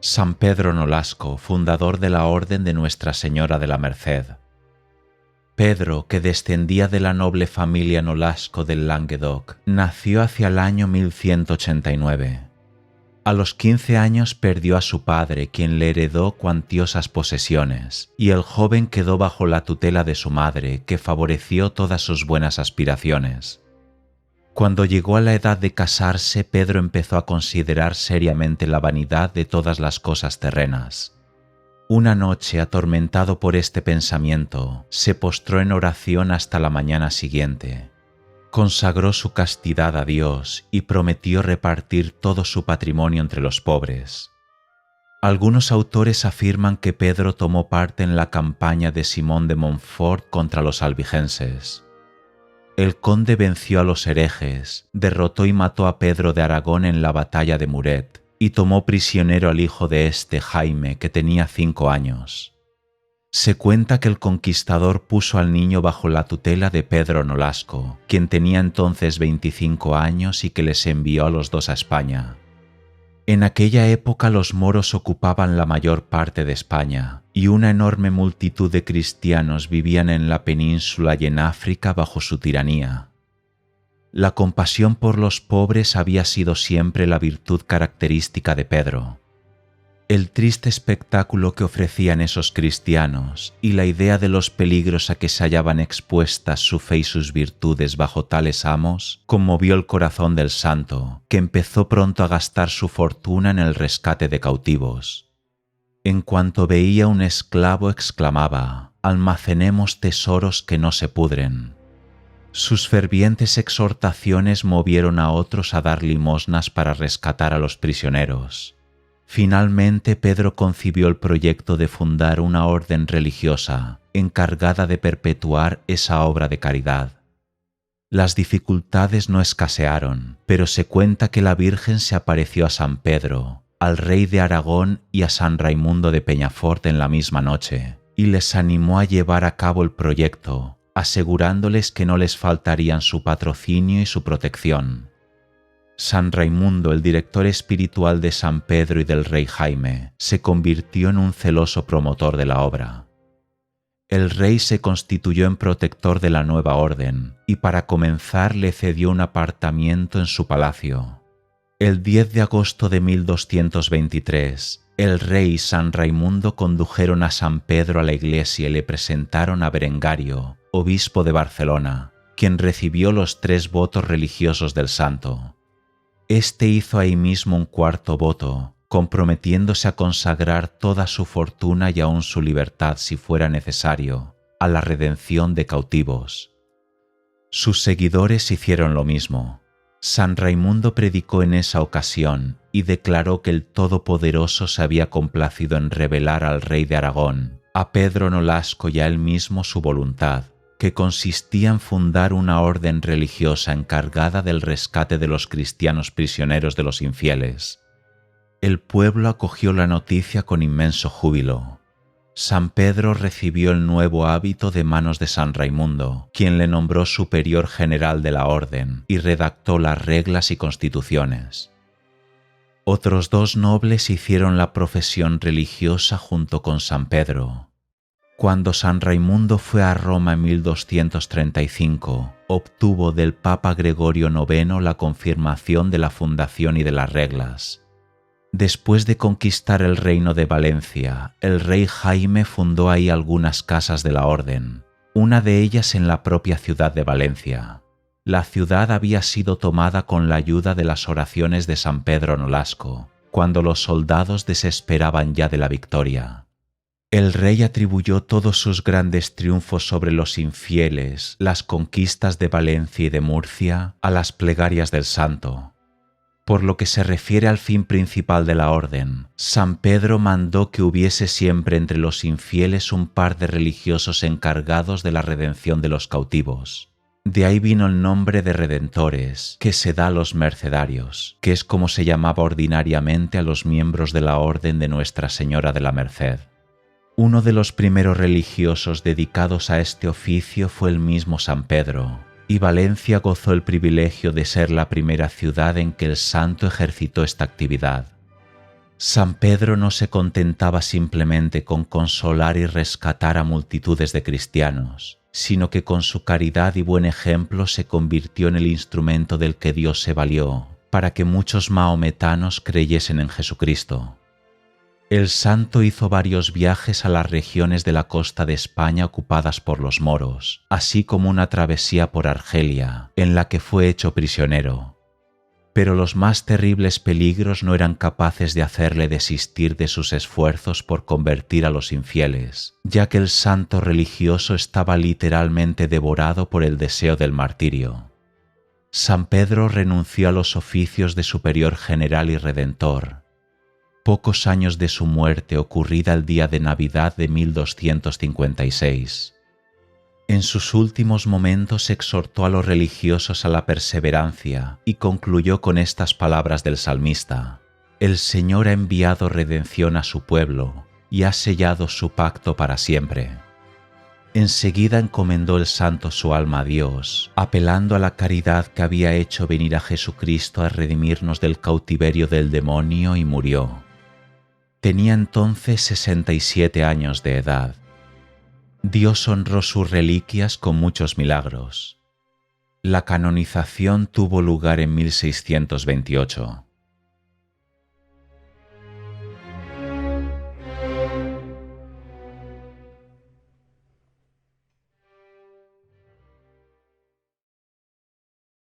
San Pedro Nolasco, fundador de la Orden de Nuestra Señora de la Merced. Pedro, que descendía de la noble familia Nolasco del Languedoc, nació hacia el año 1189. A los 15 años perdió a su padre, quien le heredó cuantiosas posesiones, y el joven quedó bajo la tutela de su madre, que favoreció todas sus buenas aspiraciones. Cuando llegó a la edad de casarse, Pedro empezó a considerar seriamente la vanidad de todas las cosas terrenas. Una noche, atormentado por este pensamiento, se postró en oración hasta la mañana siguiente. Consagró su castidad a Dios y prometió repartir todo su patrimonio entre los pobres. Algunos autores afirman que Pedro tomó parte en la campaña de Simón de Montfort contra los albigenses. El conde venció a los herejes, derrotó y mató a Pedro de Aragón en la batalla de Muret y tomó prisionero al hijo de este, Jaime, que tenía 5 años. Se cuenta que el conquistador puso al niño bajo la tutela de Pedro Nolasco, quien tenía entonces 25 años y que les envió a los dos a España. En aquella época los moros ocupaban la mayor parte de España y una enorme multitud de cristianos vivían en la península y en África bajo su tiranía. La compasión por los pobres había sido siempre la virtud característica de Pedro. El triste espectáculo que ofrecían esos cristianos y la idea de los peligros a que se hallaban expuestas su fe y sus virtudes bajo tales amos conmovió el corazón del santo, que empezó pronto a gastar su fortuna en el rescate de cautivos. En cuanto veía un esclavo exclamaba: «Almacenemos tesoros que no se pudren». Sus fervientes exhortaciones movieron a otros a dar limosnas para rescatar a los prisioneros. Finalmente, Pedro concibió el proyecto de fundar una orden religiosa encargada de perpetuar esa obra de caridad. Las dificultades no escasearon, pero se cuenta que la Virgen se apareció a San Pedro, al rey de Aragón y a San Raimundo de Peñafort en la misma noche, y les animó a llevar a cabo el proyecto, asegurándoles que no les faltarían su patrocinio y su protección. San Raimundo, el director espiritual de San Pedro y del rey Jaime, se convirtió en un celoso promotor de la obra. El rey se constituyó en protector de la nueva orden y para comenzar le cedió un apartamiento en su palacio. El 10 de agosto de 1223, el rey y San Raimundo condujeron a San Pedro a la iglesia y le presentaron a Berengario, obispo de Barcelona, quien recibió los 3 votos religiosos del santo. Este hizo ahí mismo un 4º voto, comprometiéndose a consagrar toda su fortuna y aun su libertad si fuera necesario, a la redención de cautivos. Sus seguidores hicieron lo mismo. San Raimundo predicó en esa ocasión y declaró que el Todopoderoso se había complacido en revelar al rey de Aragón, a Pedro Nolasco y a él mismo su voluntad, que consistía en fundar una orden religiosa encargada del rescate de los cristianos prisioneros de los infieles. El pueblo acogió la noticia con inmenso júbilo. San Pedro recibió el nuevo hábito de manos de San Raimundo, quien le nombró superior general de la orden y redactó las reglas y constituciones. Otros 2 nobles hicieron la profesión religiosa junto con San Pedro. Cuando San Raimundo fue a Roma en 1235, obtuvo del Papa Gregorio IX la confirmación de la fundación y de las reglas. Después de conquistar el reino de Valencia, el rey Jaime fundó ahí algunas casas de la orden, una de ellas en la propia ciudad de Valencia. La ciudad había sido tomada con la ayuda de las oraciones de San Pedro Nolasco, cuando los soldados desesperaban ya de la victoria. El rey atribuyó todos sus grandes triunfos sobre los infieles, las conquistas de Valencia y de Murcia, a las plegarias del santo. Por lo que se refiere al fin principal de la orden, San Pedro mandó que hubiese siempre entre los infieles un par de religiosos encargados de la redención de los cautivos. De ahí vino el nombre de redentores, que se da a los mercedarios, que es como se llamaba ordinariamente a los miembros de la Orden de Nuestra Señora de la Merced. Uno de los primeros religiosos dedicados a este oficio fue el mismo San Pedro, y Valencia gozó el privilegio de ser la primera ciudad en que el santo ejercitó esta actividad. San Pedro no se contentaba simplemente con consolar y rescatar a multitudes de cristianos, sino que con su caridad y buen ejemplo se convirtió en el instrumento del que Dios se valió para que muchos mahometanos creyesen en Jesucristo. El santo hizo varios viajes a las regiones de la costa de España ocupadas por los moros, así como una travesía por Argelia, en la que fue hecho prisionero. Pero los más terribles peligros no eran capaces de hacerle desistir de sus esfuerzos por convertir a los infieles, ya que el santo religioso estaba literalmente devorado por el deseo del martirio. San Pedro renunció a los oficios de superior general y redentor. Pocos años de su muerte, ocurrida el día de Navidad de 1256. En sus últimos momentos exhortó a los religiosos a la perseverancia y concluyó con estas palabras del salmista: «El Señor ha enviado redención a su pueblo y ha sellado su pacto para siempre». Enseguida encomendó el santo su alma a Dios, apelando a la caridad que había hecho venir a Jesucristo a redimirnos del cautiverio del demonio, y murió. Tenía entonces 67 años de edad. Dios honró sus reliquias con muchos milagros. La canonización tuvo lugar en 1628.